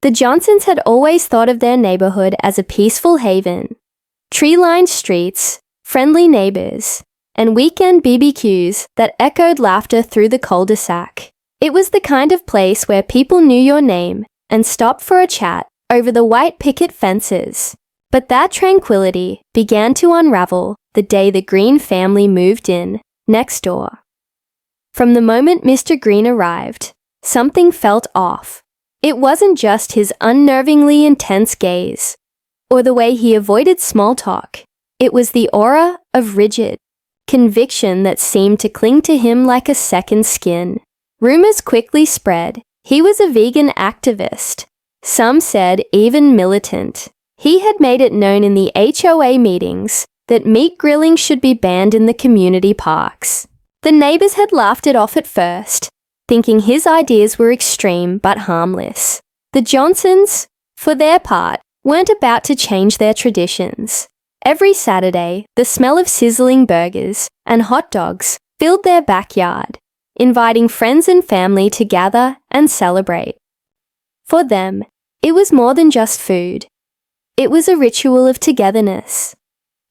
The Johnsons had always thought of their neighborhood as a peaceful haven. Tree-lined streets, friendly neighbors, and weekend BBQs that echoed laughter through the cul-de-sac. It was the kind of place where people knew your name and stopped for a chat over the white picket fences. But that tranquility began to unravel the day the Green family moved in next door. From the moment Mr. Green arrived, something felt off. It wasn't just his unnervingly intense gaze, or the way he avoided small talk. It was the aura of rigid conviction that seemed to cling to him like a second skin. Rumors quickly spread. He was a vegan activist. Some said even militant. He had made it known in the HOA meetings that meat grilling should be banned in the community parks. The neighbors had laughed it off at first, thinking his ideas were extreme but harmless. The Johnsons, for their part, weren't about to change their traditions. Every Saturday, the smell of sizzling burgers and hot dogs filled their backyard, inviting friends and family to gather and celebrate. For them, it was more than just food. It was a ritual of togetherness,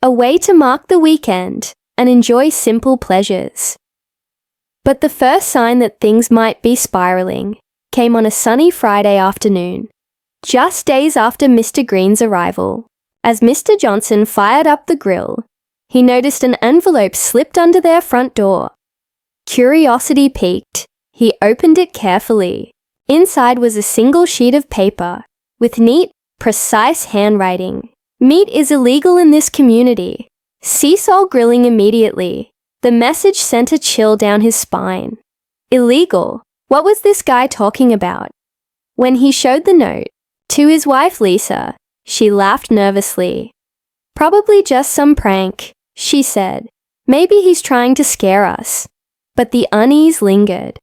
a way to mark the weekend and enjoy simple pleasures. But the first sign that things might be spiraling came on a sunny Friday afternoon, just days after Mr. Green's arrival. As Mr. Johnson fired up the grill, he noticed an envelope slipped under their front door. Curiosity piqued. He opened it carefully. Inside was a single sheet of paper with neat, precise handwriting. Meat is illegal in this community. Cease all grilling immediately. The message sent a chill down his spine. Illegal? What was this guy talking about? When he showed the note to his wife Lisa, she laughed nervously. Probably just some prank, she said. Maybe he's trying to scare us. But the unease lingered.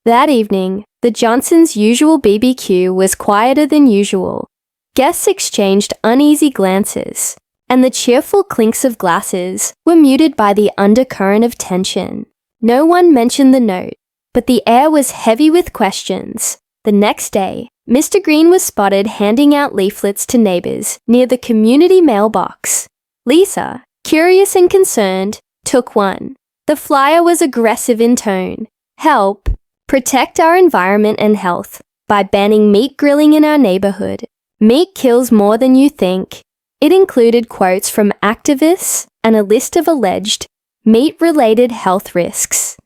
That evening, the Johnsons' usual BBQ was quieter than usual. Guests exchanged uneasy glances, and the cheerful clinks of glasses were muted by the undercurrent of tension. No one mentioned the note, but the air was heavy with questions. The next day, Mr. Green was spotted handing out leaflets to neighbors near the community mailbox. Lisa, curious and concerned, took one. The flyer was aggressive in tone. Help protect our environment and health by banning meat grilling in our neighborhood. Meat kills more than you think. It included quotes from activists and a list of alleged meat-related health risks.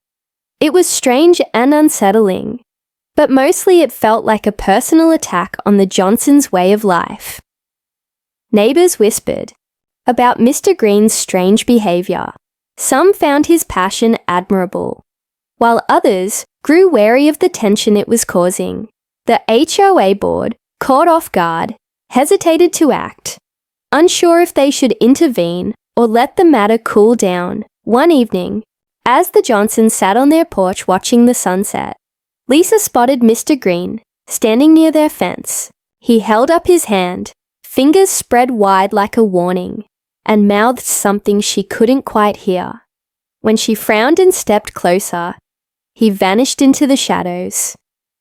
It was strange and unsettling, but mostly it felt like a personal attack on the Johnsons' way of life. Neighbors whispered about Mr. Green's strange behavior. Some found his passion admirable, while others grew wary of the tension it was causing. The HOA board, caught off guard, hesitated to act, unsure if they should intervene or let the matter cool down. One evening, as the Johnsons sat on their porch watching the sunset, Lisa spotted Mr. Green standing near their fence. He held up his hand, fingers spread wide like a warning, and mouthed something she couldn't quite hear. When she frowned and stepped closer, he vanished into the shadows.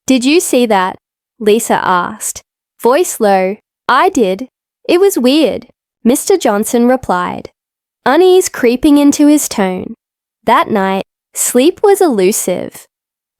"Did you see that?" Lisa asked, voice low. "I did. It was weird," Mr. Johnson replied, unease creeping into his tone. That night, sleep was elusive.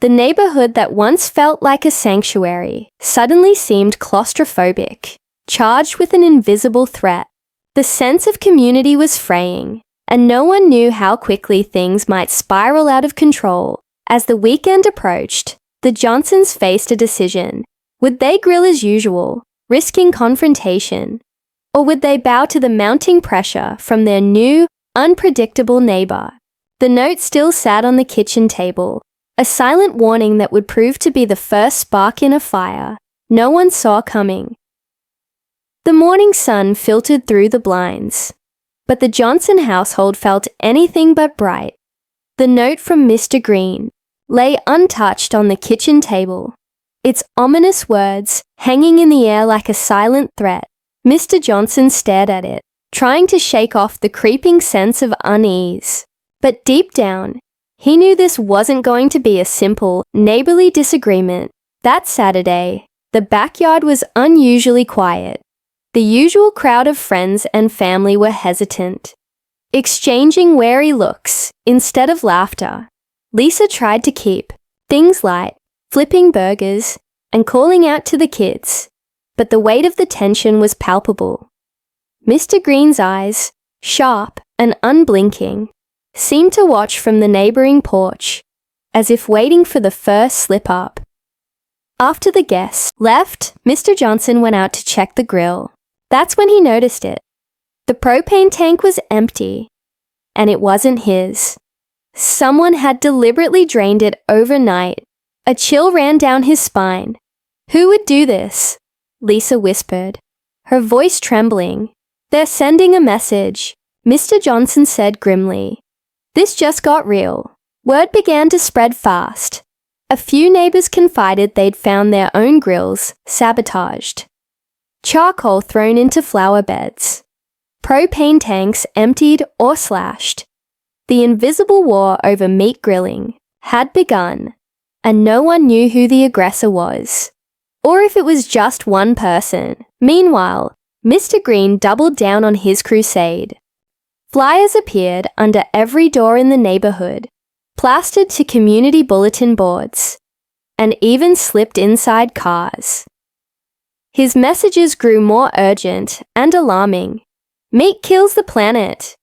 The neighborhood that once felt like a sanctuary suddenly seemed claustrophobic, charged with an invisible threat. The sense of community was fraying, and no one knew how quickly things might spiral out of control. As the weekend approached, the Johnsons faced a decision. Would they grill as usual, risking confrontation? Or would they bow to the mounting pressure from their new, unpredictable neighbor? The note still sat on the kitchen table, a silent warning that would prove to be the first spark in a fire no one saw coming. The morning sun filtered through the blinds, but the Johnson household felt anything but bright. The note from Mr. Green lay untouched on the kitchen table, its ominous words hanging in the air like a silent threat. Mr. Johnson stared at it, trying to shake off the creeping sense of unease. But deep down, he knew this wasn't going to be a simple, neighborly disagreement. That Saturday, The backyard was unusually quiet. The usual crowd of friends and family were hesitant, exchanging wary looks instead of laughter. Lisa tried to keep things light, flipping burgers and calling out to the kids, but the weight of the tension was palpable. Mr. Green's eyes, sharp and unblinking, seemed to watch from the neighboring porch, as if waiting for the first slip-up. After the guests left, Mr. Johnson went out to check the grill. That's when he noticed it. The propane tank was empty, and it wasn't his. Someone had deliberately drained it overnight. A chill ran down his spine. "Who would do this?" Lisa whispered, her voice trembling. "They're sending a message," Mr. Johnson said grimly. This just got real. Word began to spread fast. A few neighbors confided they'd found their own grills sabotaged, charcoal thrown into flower beds, propane tanks emptied or slashed. The invisible war over meat grilling had begun, and no one knew who the aggressor was, or if it was just one person. Meanwhile, Mr. Green doubled down on his crusade. Flyers appeared under every door in the neighborhood, plastered to community bulletin boards, and even slipped inside cars. His messages grew more urgent and alarming. Meat kills the planet.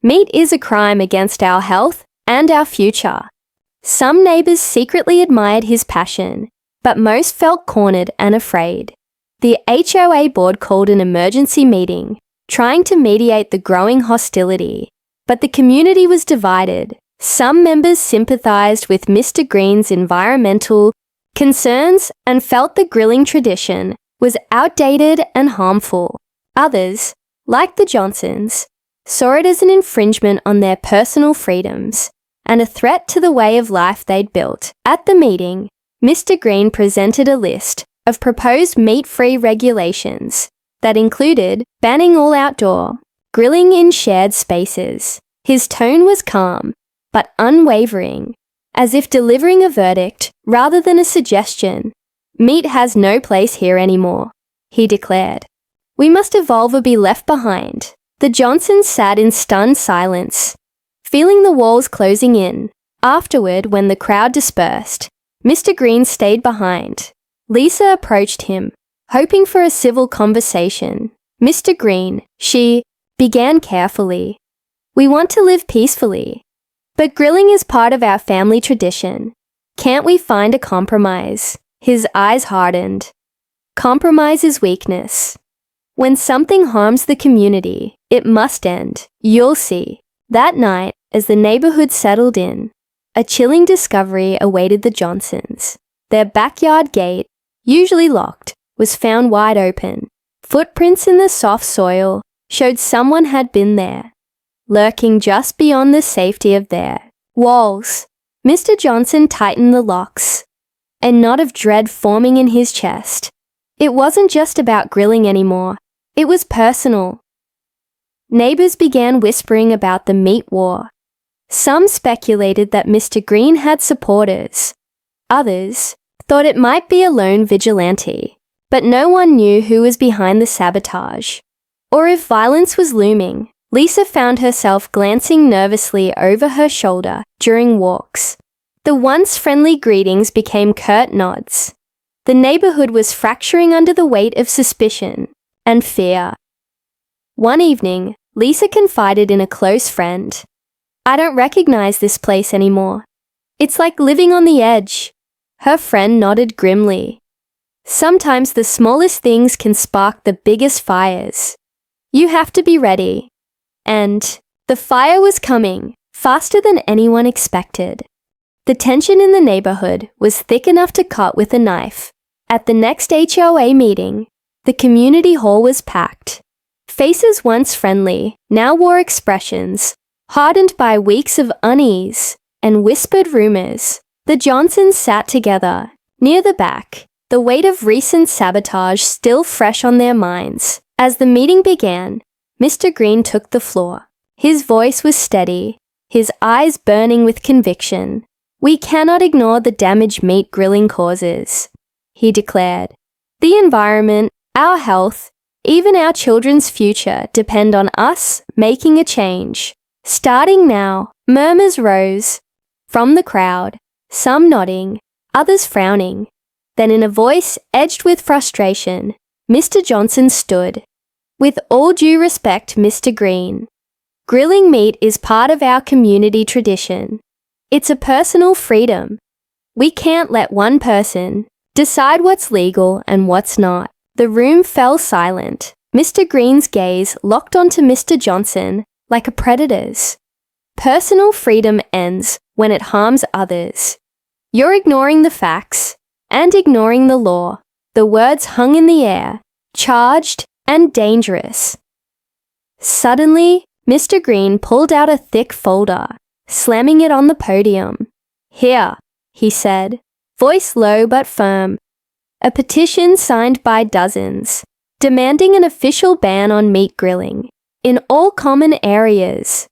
Meat is a crime against our health and our future. Some neighbors secretly admired his passion, but most felt cornered and afraid. The HOA board called an emergency meeting, trying to mediate the growing hostility, but the community was divided. Some members sympathized with Mr. Green's environmental concerns and felt the grilling tradition was outdated and harmful. Others, like the Johnsons, saw it as an infringement on their personal freedoms and a threat to the way of life they'd built. At the meeting, Mr. Green presented a list of proposed meat-free regulations that included banning all outdoor grilling in shared spaces. His tone was calm, but unwavering, as if delivering a verdict rather than a suggestion. "Meat has no place here anymore," he declared. "We must evolve or be left behind." The Johnsons sat in stunned silence, feeling the walls closing in. Afterward, when the crowd dispersed, Mr. Green stayed behind. Lisa approached him, hoping for a civil conversation. "Mr. Green," she began carefully, "we want to live peacefully, but grilling is part of our family tradition. Can't we find a compromise?" His eyes hardened. "Compromise is weakness. When something harms the community, it must end. You'll see." That night, as the neighborhood settled in, a chilling discovery awaited the Johnsons. Their backyard gate, usually locked, was found wide open. Footprints in the soft soil showed someone had been there, lurking just beyond the safety of their walls. Mr. Johnson tightened the locks, a knot of dread forming in his chest. It wasn't just about grilling anymore. It was personal. Neighbors began whispering about the meat war. Some speculated that Mr. Green had supporters. Others thought it might be a lone vigilante, but no one knew who was behind the sabotage, or if violence was looming. Lisa found herself glancing nervously over her shoulder during walks. The once friendly greetings became curt nods. The neighborhood was fracturing under the weight of suspicion and fear. One evening, Lisa confided in a close friend, "I don't recognize this place anymore. It's like living on the edge." Her friend nodded grimly. "Sometimes the smallest things can spark the biggest fires. You have to be ready." And the fire was coming, faster than anyone expected. The tension in the neighborhood was thick enough to cut with a knife. At the next HOA meeting, the community hall was packed. Faces once friendly now wore expressions, hardened by weeks of unease and whispered rumors. The Johnsons sat together, near the back, the weight of recent sabotage still fresh on their minds. As the meeting began, Mr. Green took the floor. His voice was steady, his eyes burning with conviction. "We cannot ignore the damage meat grilling causes," he declared. The environment, our health, even our children's future depend on us making a change. Starting now, murmurs rose from the crowd, some nodding, others frowning. Then in a voice edged with frustration, Mr. Johnson stood. With all due respect, Mr. Green, grilling meat is part of our community tradition. It's a personal freedom. We can't let one person decide what's legal and what's not. The room fell silent. Mr. Green's gaze locked onto Mr. Johnson like a predator's. Personal freedom ends when it harms others. You're ignoring the facts and ignoring the law. The words hung in the air, charged and dangerous. Suddenly, Mr. Green pulled out a thick folder, slamming it on the podium. "Here," he said, voice low but firm. "A petition signed by dozens, demanding an official ban on meat grilling in all common areas.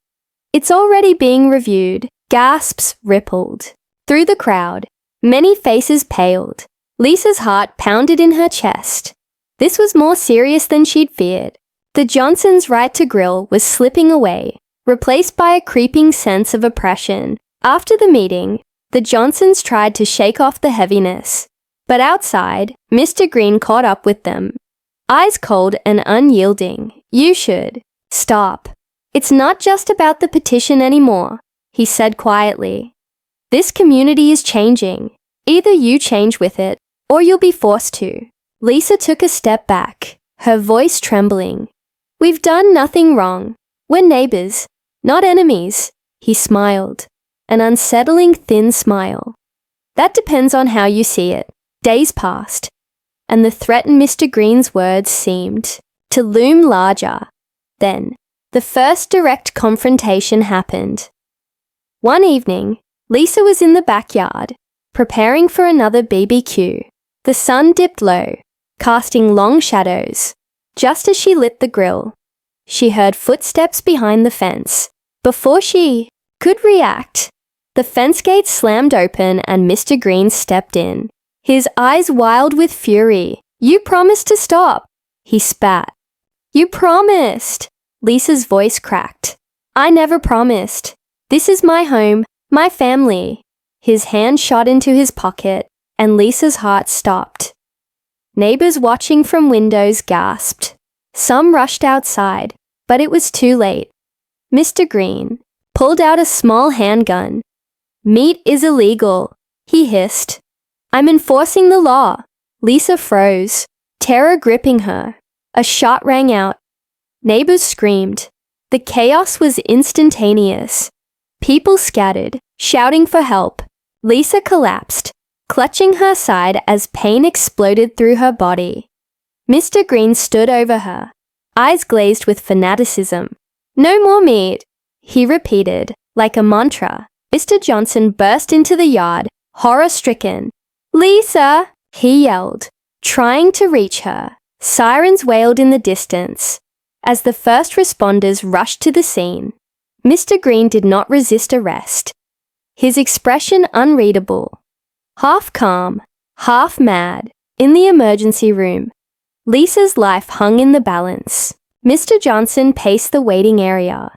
It's already being reviewed." Gasps rippled through the crowd. Many faces paled. Lisa's heart pounded in her chest. This was more serious than she'd feared. The Johnsons' right to grill was slipping away, replaced by a creeping sense of oppression. After the meeting, the Johnsons tried to shake off the heaviness. But outside, Mr. Green caught up with them. Eyes cold and unyielding. "You should stop. It's not just about the petition anymore," he said quietly. "This community is changing. Either you change with it, or you'll be forced to." Lisa took a step back, her voice trembling. "We've done nothing wrong. We're neighbors, not enemies." He smiled, an unsettling thin smile. "That depends on how you see it." Days passed, and the threat in Mr. Green's words seemed to loom larger. Then, the first direct confrontation happened. One evening, Lisa was in the backyard, preparing for another BBQ. The sun dipped low, casting long shadows. Just as she lit the grill, she heard footsteps behind the fence. Before she could react, the fence gate slammed open and Mr. Green stepped in, his eyes wild with fury. "You promised to stop," he spat. "You promised." Lisa's voice cracked. "I never promised. This is my home, my family." His hand shot into his pocket, and Lisa's heart stopped. Neighbors watching from windows gasped. Some rushed outside, but it was too late. Mr. Green pulled out a small handgun. "Meat is illegal," he hissed. "I'm enforcing the law." Lisa froze, terror gripping her. A shot rang out. Neighbors screamed. The chaos was instantaneous. People scattered, shouting for help. Lisa collapsed, clutching her side as pain exploded through her body. Mr. Green stood over her, eyes glazed with fanaticism. "No more meat," he repeated, like a mantra. Mr. Johnson burst into the yard, horror-stricken. "Lisa!" he yelled, trying to reach her. Sirens wailed in the distance as the first responders rushed to the scene. Mr. Green did not resist arrest, his expression unreadable. Half calm, half mad, in the emergency room, Lisa's life hung in the balance. Mr. Johnson paced the waiting area,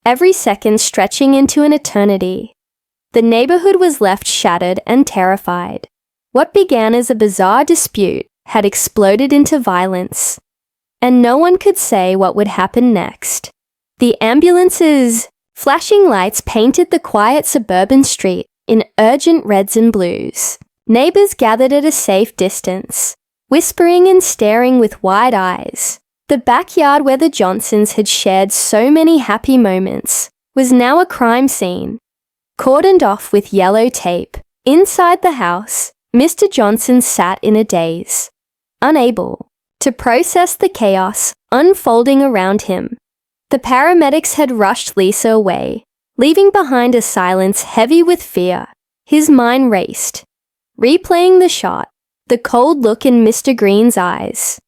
every second stretching into an eternity. The neighborhood was left shattered and terrified. What began as a bizarre dispute had exploded into violence, and no one could say what would happen next. The ambulances' flashing lights painted the quiet suburban street in urgent reds and blues. Neighbors gathered at a safe distance, whispering and staring with wide eyes. The backyard where the Johnsons had shared so many happy moments was now a crime scene, cordoned off with yellow tape. Inside the house, Mr. Johnson sat in a daze, unable to process the chaos unfolding around him. The paramedics had rushed Lisa away, leaving behind a silence heavy with fear. His mind raced, replaying the shot, the cold look in Mr. Green's eyes.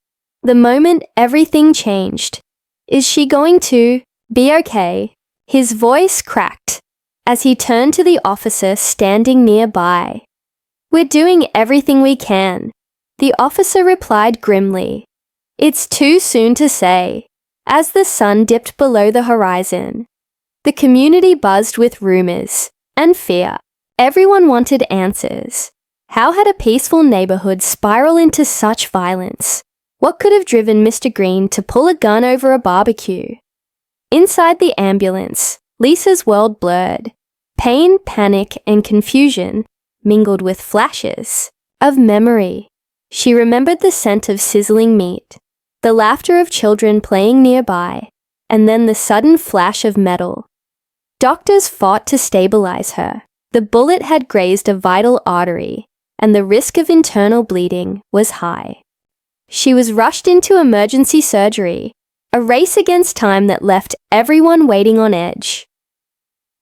The moment everything changed. Is she going to be okay? His voice cracked as he turned to the officer standing nearby. "We're doing everything we can. The officer replied grimly, "It's too soon to say," as the sun dipped below the horizon. The community buzzed with rumors and fear. Everyone wanted answers. How had a peaceful neighborhood spiral into such violence? What could have driven Mr. Green to pull a gun over a barbecue? Inside the ambulance, Lisa's world blurred. Pain, panic, and confusion mingled with flashes of memory. She remembered the scent of sizzling meat, the laughter of children playing nearby, and then the sudden flash of metal. Doctors fought to stabilize her. The bullet had grazed a vital artery, and the risk of internal bleeding was high. She was rushed into emergency surgery, a race against time that left everyone waiting on edge.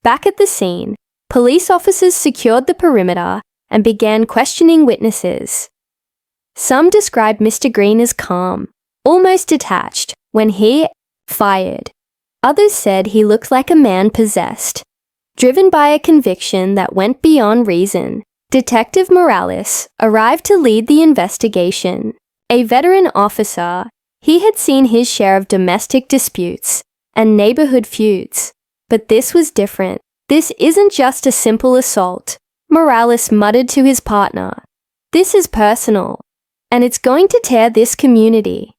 Back at the scene, police officers secured the perimeter and began questioning witnesses. Some described Mr. Green as calm, almost detached, when he fired. Others said he looked like a man possessed. Driven by a conviction that went beyond reason, Detective Morales arrived to lead the investigation. A veteran officer, he had seen his share of domestic disputes and neighborhood feuds. But this was different. This isn't just a simple assault, Morales muttered to his partner. This is personal, and it's going to tear this community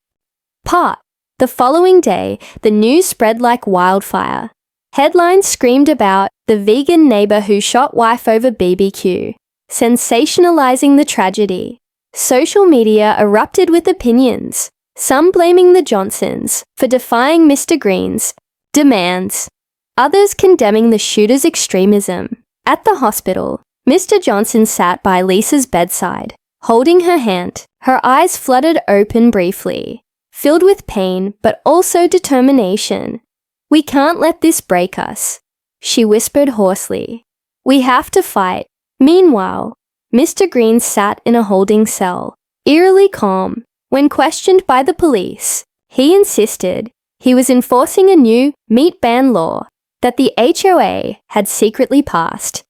apart. The following day, the news spread like wildfire. Headlines screamed about the vegan neighbor who shot wife over BBQ, sensationalizing the tragedy. Social media erupted with opinions, some blaming the Johnsons for defying Mr. Green's demands, others condemning the shooter's extremism. At the hospital, Mr. Johnson sat by Lisa's bedside, holding her hand. Her eyes fluttered open briefly, filled with pain but also determination. "We can't let this break us," she whispered hoarsely. "We have to fight." Meanwhile, Mr. Green sat in a holding cell, eerily calm. When questioned by the police, he insisted he was enforcing a new meat ban law that the HOA had secretly passed,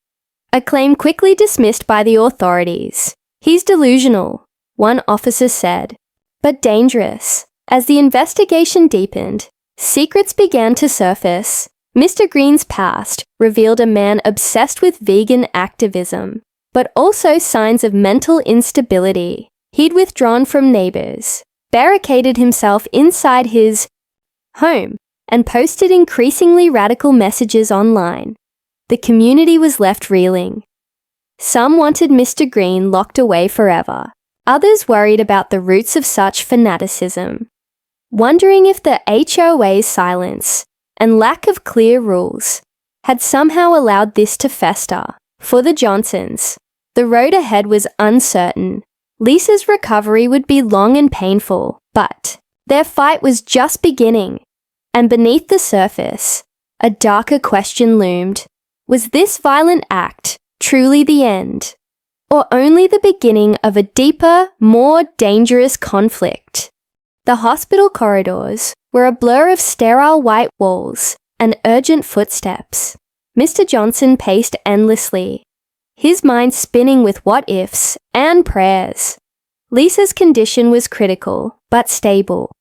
a claim quickly dismissed by the authorities. "He's delusional," one officer said, "but dangerous." As the investigation deepened, secrets began to surface. Mr. Green's past revealed a man obsessed with vegan activism, but also signs of mental instability. He'd withdrawn from neighbors, barricaded himself inside his home, and posted increasingly radical messages online. The community was left reeling. Some wanted Mr. Green locked away forever. Others worried about the roots of such fanaticism, wondering if the HOA's silence and lack of clear rules had somehow allowed this to fester. For the Johnsons, the road ahead was uncertain. Lisa's recovery would be long and painful, but their fight was just beginning. And beneath the surface, a darker question loomed. Was this violent act truly the end, or only the beginning of a deeper, more dangerous conflict? The hospital corridors were a blur of sterile white walls and urgent footsteps. Mr. Johnson paced endlessly, his mind spinning with what-ifs and prayers. Lisa's condition was critical, but stable.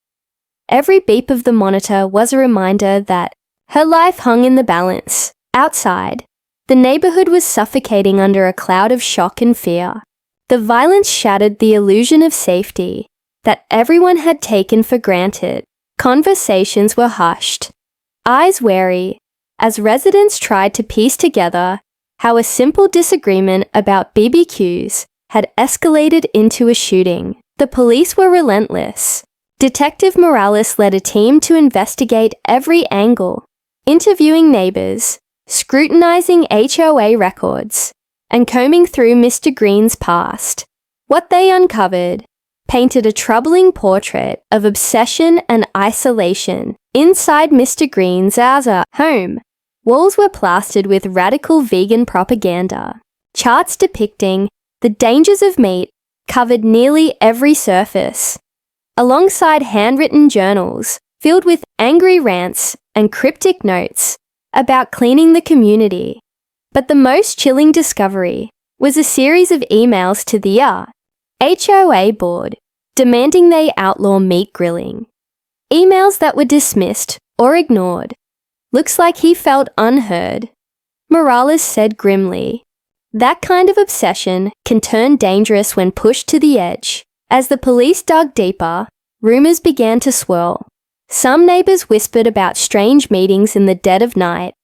Every beep of the monitor was a reminder that her life hung in the balance. Outside, the neighborhood was suffocating under a cloud of shock and fear. The violence shattered the illusion of safety that everyone had taken for granted. Conversations were hushed, eyes wary, as residents tried to piece together how a simple disagreement about BBQs had escalated into a shooting. The police were relentless. Detective Morales led a team to investigate every angle, interviewing neighbors, scrutinizing HOA records, and combing through Mr. Green's past. What they uncovered painted a troubling portrait of obsession and isolation inside Mr. Green's home. Walls were plastered with radical vegan propaganda. Charts depicting the dangers of meat covered nearly every surface, alongside handwritten journals filled with angry rants and cryptic notes about cleaning the community. But the most chilling discovery was a series of emails to the HOA board, demanding they outlaw meat grilling. Emails that were dismissed or ignored. Looks like he felt unheard. Morales said grimly, "That kind of obsession can turn dangerous when pushed to the edge." As the police dug deeper, rumors began to swirl. Some neighbors whispered about strange meetings in the dead of night,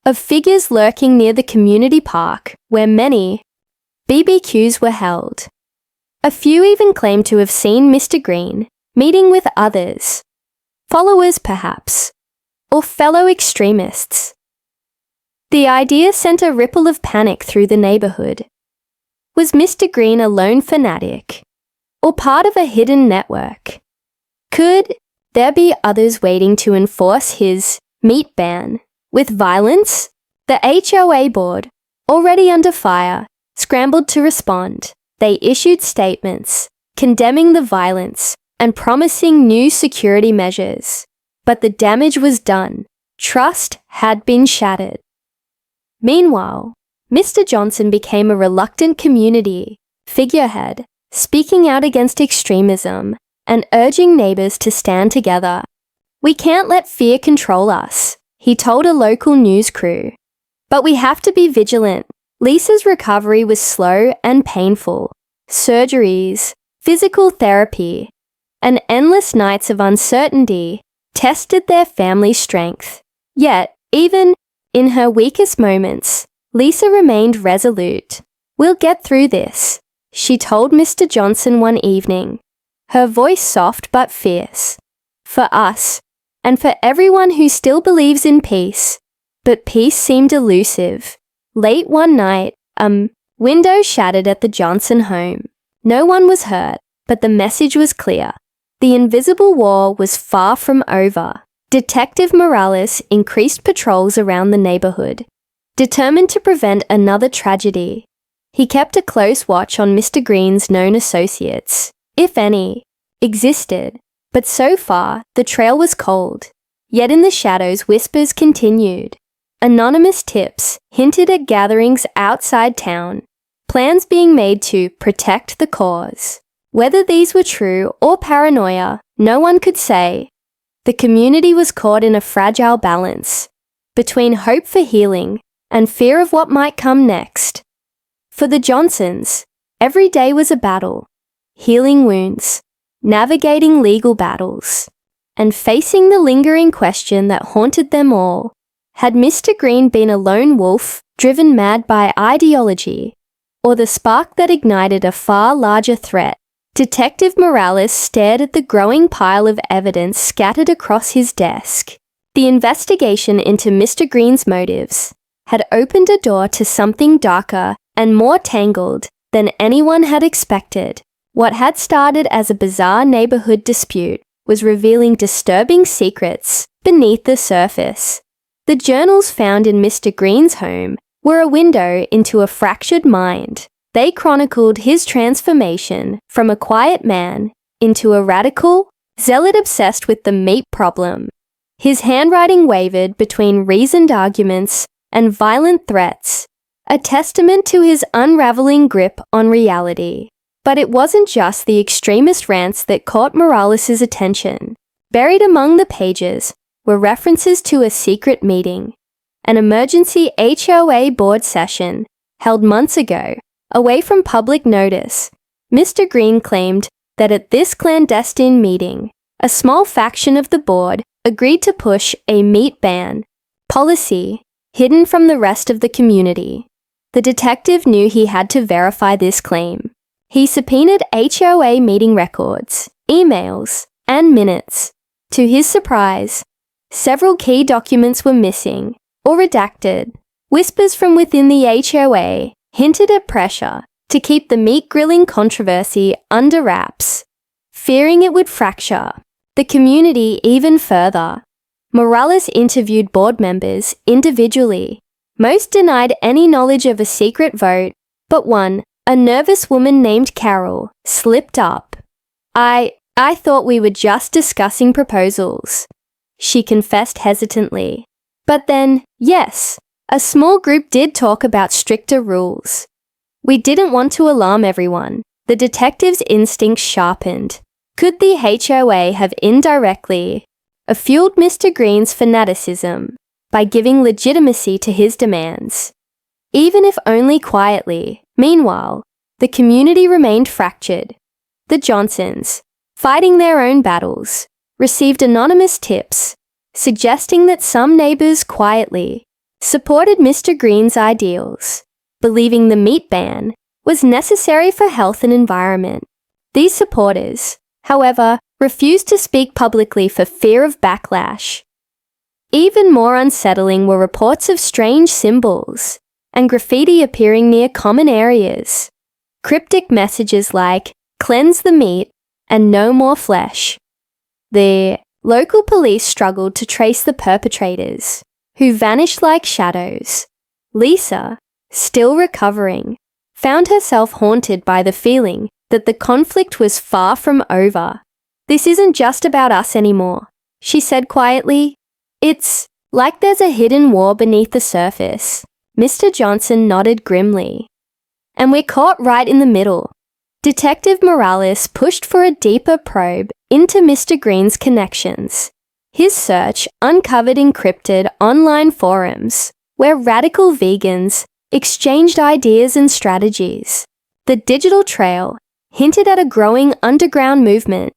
of figures lurking near the community park where many BBQs were held. A few even claimed to have seen Mr. Green meeting with others, followers perhaps, or fellow extremists. The idea sent a ripple of panic through the neighborhood. Was Mr. Green a lone fanatic, or part of a hidden network? Could there be others waiting to enforce his meat ban with violence? The HOA board, already under fire, scrambled to respond. They issued statements condemning the violence and promising new security measures. But the damage was done. Trust had been shattered. Meanwhile, Mr. Johnson became a reluctant community figurehead, speaking out against extremism and urging neighbors to stand together. "We can't let fear control us," he told a local news crew. "But we have to be vigilant." Lisa's recovery was slow and painful. Surgeries, physical therapy, and endless nights of uncertainty tested their family's strength. Yet, even in her weakest moments, Lisa remained resolute. "We'll get through this," she told Mr. Johnson one evening, her voice soft but fierce. "For us, and for everyone who still believes in peace." But peace seemed elusive. Late one night, window shattered at the Johnson home. No one was hurt, but the message was clear. The invisible war was far from over. Detective Morales increased patrols around the neighborhood, determined to prevent another tragedy. He kept a close watch on Mr. Green's known associates, if any, existed, but so far the trail was cold. Yet in the shadows whispers continued. Anonymous tips hinted at gatherings outside town, plans being made to protect the cause. Whether these were true or paranoia, no one could say. The community was caught in a fragile balance between hope for healing and fear of what might come next. For the Johnsons, every day was a battle, healing wounds, navigating legal battles, and facing the lingering question that haunted them all. Had Mr. Green been a lone wolf driven mad by ideology, or the spark that ignited a far larger threat? Detective Morales stared at the growing pile of evidence scattered across his desk. The investigation into Mr. Green's motives had opened a door to something darker and more tangled than anyone had expected. What had started as a bizarre neighborhood dispute was revealing disturbing secrets beneath the surface. The journals found in Mr. Green's home were a window into a fractured mind. They chronicled his transformation from a quiet man into a radical zealot obsessed with the meat problem. His handwriting wavered between reasoned arguments and violent threats, a testament to his unraveling grip on reality. But it wasn't just the extremist rants that caught Morales' attention. Buried among the pages were references to a secret meeting, an emergency HOA board session held months ago, away from public notice. Mr. Green claimed that at this clandestine meeting, a small faction of the board agreed to push a meat ban policy hidden from the rest of the community. The detective knew he had to verify this claim. He subpoenaed HOA meeting records, emails, and minutes. To his surprise, several key documents were missing or redacted. Whispers from within the HOA hinted at pressure to keep the meat grilling controversy under wraps, fearing it would fracture the community even further. Morales interviewed board members individually. Most denied any knowledge of a secret vote, but one, a nervous woman named Carol, slipped up. I thought we were just discussing proposals," she confessed hesitantly. But then, yes, a small group did talk about stricter rules. "We didn't want to alarm everyone," the detective's instincts sharpened. Could the HOA have indirectly fueled Mr. Green's fanaticism by giving legitimacy to his demands? Even if only quietly. Meanwhile, the community remained fractured. The Johnsons, fighting their own battles, received anonymous tips suggesting that some neighbors quietly supported Mr. Green's ideals, believing the meat ban was necessary for health and environment. These supporters, however, refused to speak publicly for fear of backlash. Even more unsettling were reports of strange symbols and graffiti appearing near common areas. Cryptic messages like, "Cleanse the meat" and "No more flesh." The local police struggled to trace the perpetrators, who vanished like shadows. Lisa, still recovering, found herself haunted by the feeling that the conflict was far from over. "This isn't just about us anymore," she said quietly. "It's like there's a hidden war beneath the surface." Mr. Johnson nodded grimly. "And we're caught right in the middle." Detective Morales pushed for a deeper probe into Mr. Green's connections. His search uncovered encrypted online forums where radical vegans exchanged ideas and strategies. The digital trail hinted at a growing underground movement,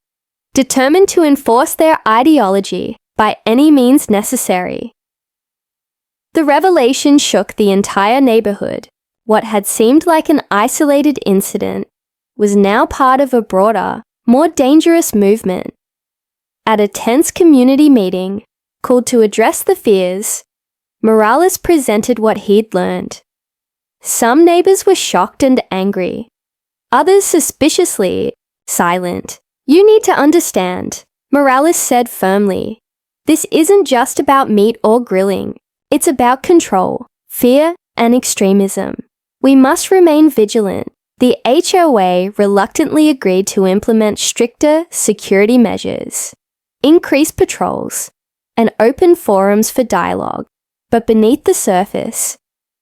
determined to enforce their ideology by any means necessary. The revelation shook the entire neighborhood. What had seemed like an isolated incident was now part of a broader, more dangerous movement. At a tense community meeting, called to address the fears, Morales presented what he'd learned. Some neighbors were shocked and angry, others suspiciously silent. "You need to understand," Morales said firmly. "This isn't just about meat or grilling. It's about control, fear, and extremism. We must remain vigilant." The HOA reluctantly agreed to implement stricter security measures, increase patrols, and open forums for dialogue. But beneath the surface,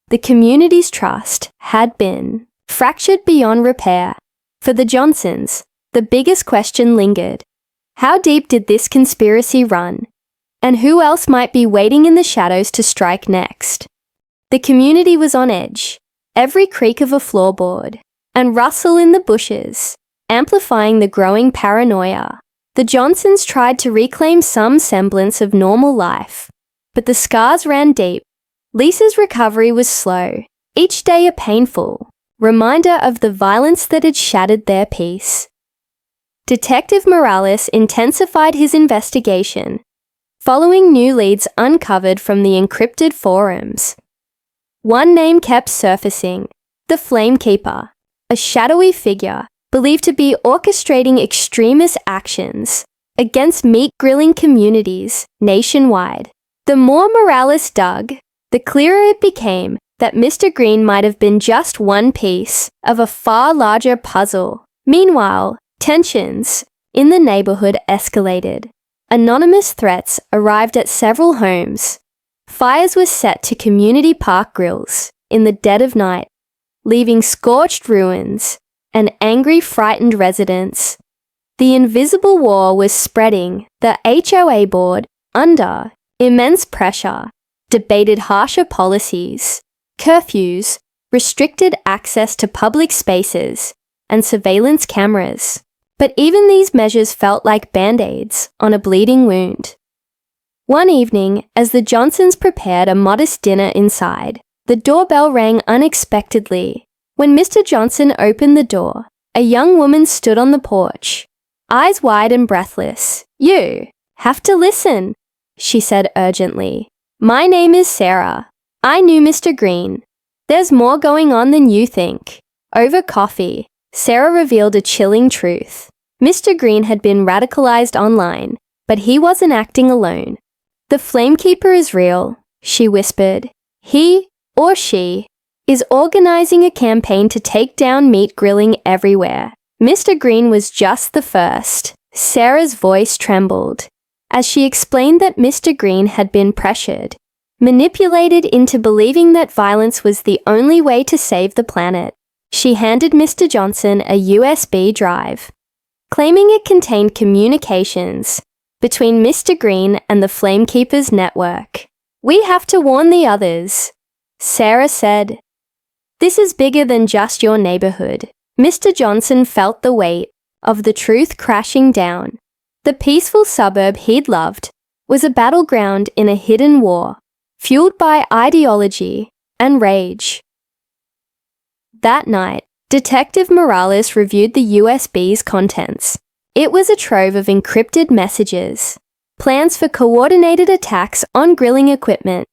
the community's trust had been fractured beyond repair. For the Johnsons, the biggest question lingered. How deep did this conspiracy run? And who else might be waiting in the shadows to strike next? The community was on edge, every creak of a floorboard and rustle in the bushes amplifying the growing paranoia. The Johnsons tried to reclaim some semblance of normal life, but the scars ran deep. Lisa's recovery was slow, each day a painful reminder of the violence that had shattered their peace. Detective Morales intensified his investigation, following new leads uncovered from the encrypted forums. One name kept surfacing, the Flamekeeper, a shadowy figure believed to be orchestrating extremist actions against meat grilling communities nationwide. The more Morales dug, the clearer it became that Mr. Green might have been just one piece of a far larger puzzle. Meanwhile, tensions in the neighborhood escalated. Anonymous threats arrived at several homes. Fires were set to community park grills in the dead of night, leaving scorched ruins and angry, frightened residents. The invisible war was spreading. The HOA board, under immense pressure, debated harsher policies, curfews, restricted access to public spaces, and surveillance cameras. But even these measures felt like band-aids on a bleeding wound. One evening, as the Johnsons prepared a modest dinner inside, the doorbell rang unexpectedly. When Mr. Johnson opened the door, a young woman stood on the porch, eyes wide and breathless. "You have to listen," she said urgently. "My name is Sarah. I knew Mr. Green. There's more going on than you think." Over coffee, Sarah revealed a chilling truth. Mr. Green had been radicalized online, but he wasn't acting alone. "The Flamekeeper is real," she whispered. "He, or she, is organizing a campaign to take down meat grilling everywhere. Mr. Green was just the first." Sarah's voice trembled as she explained that Mr. Green had been pressured, manipulated into believing that violence was the only way to save the planet. She handed Mr. Johnson a USB drive, claiming it contained communications between Mr. Green and the Flamekeepers network. "We have to warn the others," Sarah said. "This is bigger than just your neighborhood." Mr. Johnson felt the weight of the truth crashing down. The peaceful suburb he'd loved was a battleground in a hidden war, fueled by ideology and rage. That night, Detective Morales reviewed the USB's contents. It was a trove of encrypted messages, plans for coordinated attacks on grilling equipment,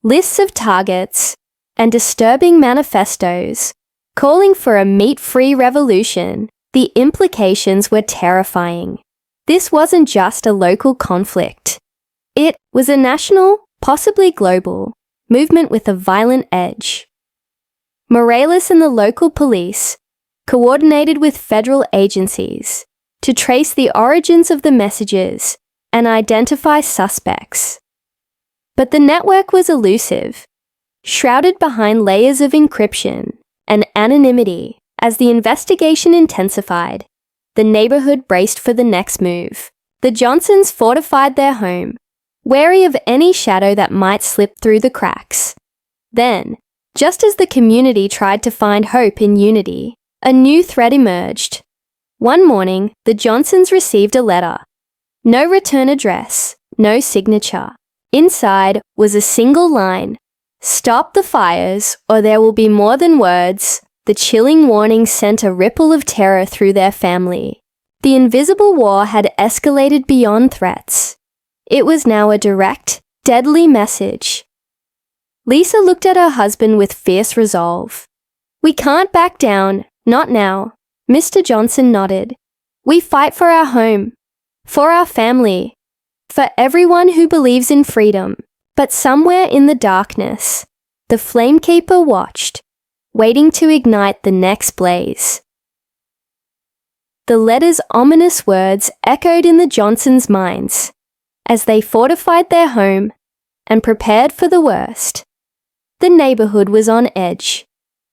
lists of targets, and disturbing manifestos calling for a meat-free revolution. The implications were terrifying. This wasn't just a local conflict. It was a national, possibly global, movement with a violent edge. Morales and the local police coordinated with federal agencies to trace the origins of the messages and identify suspects. But the network was elusive, shrouded behind layers of encryption and anonymity. As the investigation intensified, the neighborhood braced for the next move. The Johnsons fortified their home, wary of any shadow that might slip through the cracks. Then, just as the community tried to find hope in unity, a new threat emerged. One morning, the Johnsons received a letter. No return address, no signature. Inside was a single line: "Stop the fires, or there will be more than words." The chilling warning sent a ripple of terror through their family. The invisible war had escalated beyond threats. It was now a direct, deadly message. Lisa looked at her husband with fierce resolve. "We can't back down, not now." Mr. Johnson nodded. "We fight for our home, for our family, for everyone who believes in freedom." But somewhere in the darkness, the Flamekeeper watched, waiting to ignite the next blaze. The letter's ominous words echoed in the Johnsons' minds as they fortified their home and prepared for the worst. The neighborhood was on edge.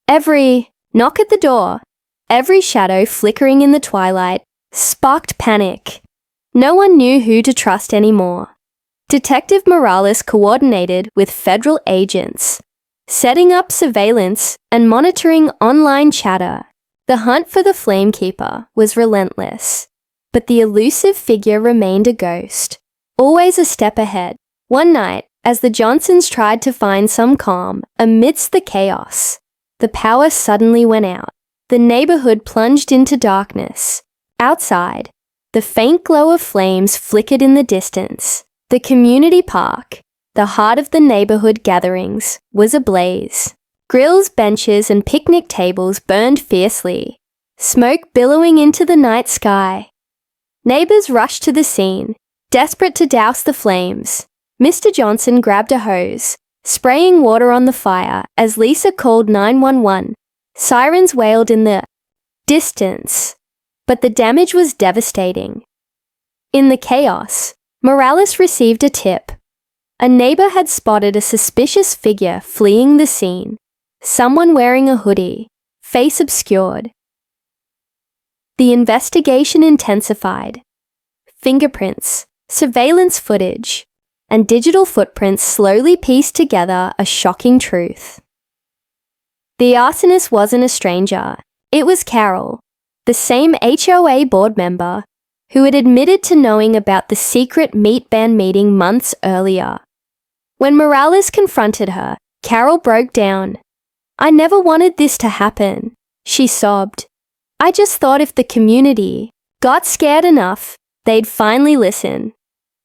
Every knock at the door, every shadow flickering in the twilight, sparked panic. No one knew who to trust anymore. Detective Morales coordinated with federal agents, setting up surveillance and monitoring online chatter. The hunt for the Flamekeeper was relentless, but the elusive figure remained a ghost, always a step ahead. One night, as the Johnsons tried to find some calm amidst the chaos, the power suddenly went out. The neighborhood plunged into darkness. Outside, the faint glow of flames flickered in the distance. The community park, the heart of the neighborhood gatherings, was ablaze. Grills, benches, and picnic tables burned fiercely, smoke billowing into the night sky. Neighbors rushed to the scene, desperate to douse the flames. Mr. Johnson grabbed a hose, spraying water on the fire as Lisa called 911. Sirens wailed in the distance, but the damage was devastating. In the chaos, Morales received a tip. A neighbor had spotted a suspicious figure fleeing the scene, someone wearing a hoodie, face obscured. The investigation intensified. Fingerprints, surveillance footage, and digital footprints slowly pieced together a shocking truth. The arsonist wasn't a stranger. It was Carol, the same HOA board member who had admitted to knowing about the secret meat ban meeting months earlier. When Morales confronted her, Carol broke down. "I never wanted this to happen," she sobbed. "I just thought if the community got scared enough, they'd finally listen.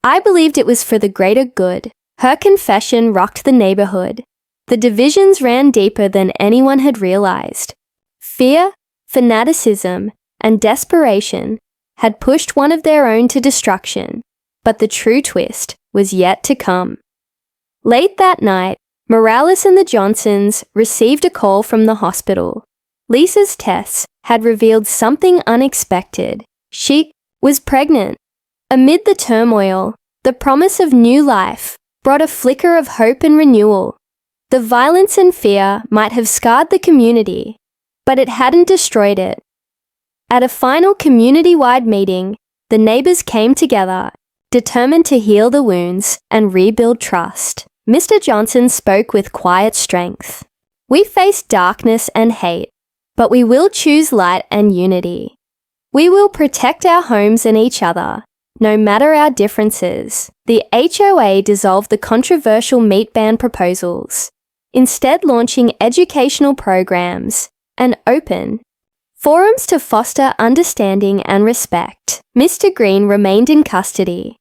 I believed it was for the greater good." Her confession rocked the neighborhood. The divisions ran deeper than anyone had realized. Fear, fanaticism, and desperation had pushed one of their own to destruction, but the true twist was yet to come. Late that night, Morales and the Johnsons received a call from the hospital. Lisa's tests had revealed something unexpected. She was pregnant. Amid the turmoil, the promise of new life brought a flicker of hope and renewal. The violence and fear might have scarred the community, but it hadn't destroyed it. At a final community-wide meeting, the neighbors came together, determined to heal the wounds and rebuild trust. Mr. Johnson spoke with quiet strength. "We face darkness and hate, but we will choose light and unity. We will protect our homes and each other, no matter our differences." The HOA dissolved the controversial meat ban proposals, instead launching educational programs and open forums to foster understanding and respect. Mr. Green remained in custody,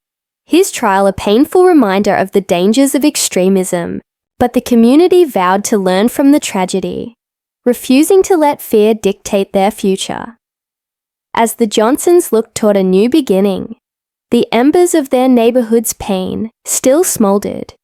his trial a painful reminder of the dangers of extremism, but the community vowed to learn from the tragedy, refusing to let fear dictate their future. As the Johnsons looked toward a new beginning, the embers of their neighborhood's pain still smoldered,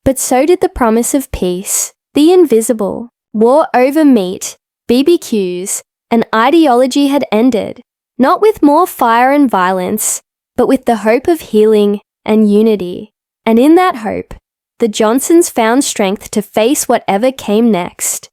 but so did the promise of peace. The invisible war over meat, BBQs, and ideology had ended, not with more fire and violence, but with the hope of healing and unity. And in that hope, the Johnsons found strength to face whatever came next.